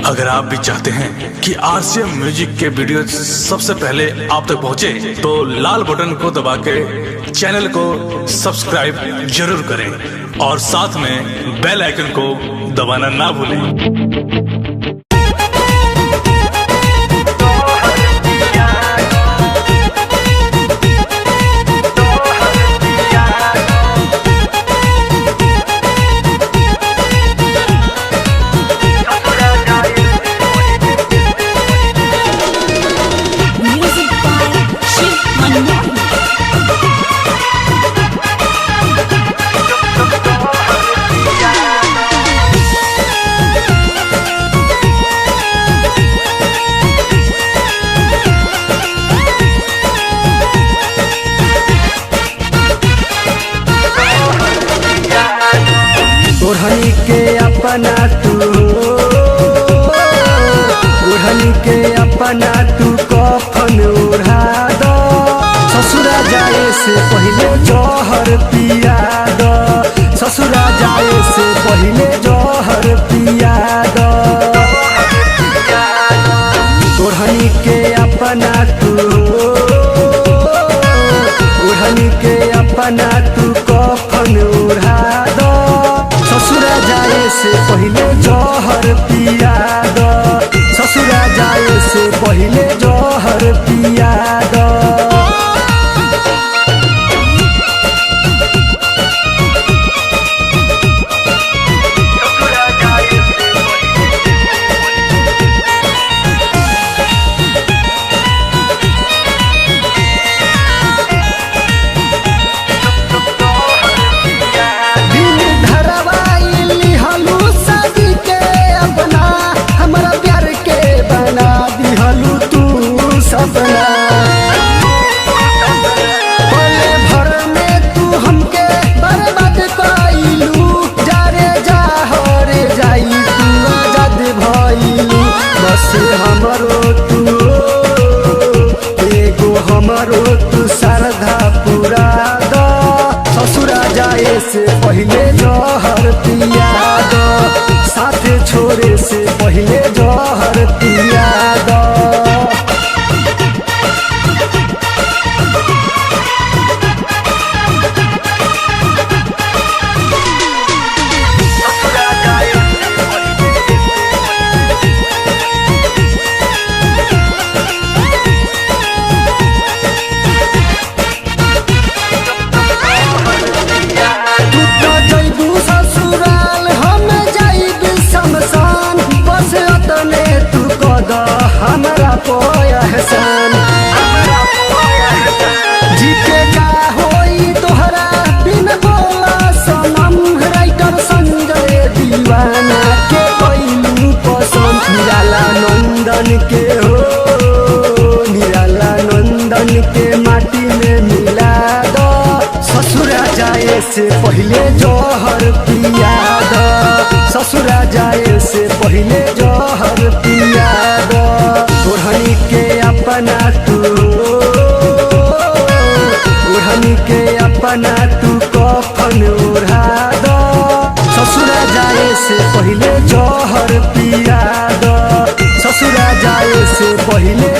अगर आप भी चाहते हैं कि आरसीएम म्यूजिक के वीडियो सबसे पहले आप तक पहुंचे, तो लाल बटन को दबा के चैनल को सब्सक्राइब जरूर करें और साथ में बेल आइकन को दबाना ना भूलें। ओढ़नी के अपना तू कफन ओढ़ा दो, ससुरा जाए से पहले जहर पिया दो, ससुरा जाए से पहले जहर पिया दो। ओढ़नी के अपना तू कफन ओढ़ा दो, ससुरा जाए से पहले जहर पिया दो, ससुरा जाए से पहले जहर पिया दो। सपना पले भर में तू हमके बर्बाद कइलू, जारे जाहरे जाई तू आजाद भइलू। बस हमरो तू श्रद्धा पूरा दो, ससुरा जाए से पहले जहर पिया दो, साथे छोड़े से पहले जहर पिया दो। हमारा पोया एहसान जीते का होई तोहरा बिन बोला सनम, राइटर संजय दीवाना के कोइलू पसंद। निराला नंदन के माटी में मिला दो, ससुरा जाए से पहले जहर पिया दो, ससुरा जाए से पहले जहर पिया दो। ओढ़नी के अपना तू कफन ओढ़ा दो, ससुरा जाए से पहले जहर पिया दो, ससुरा जाए से पहले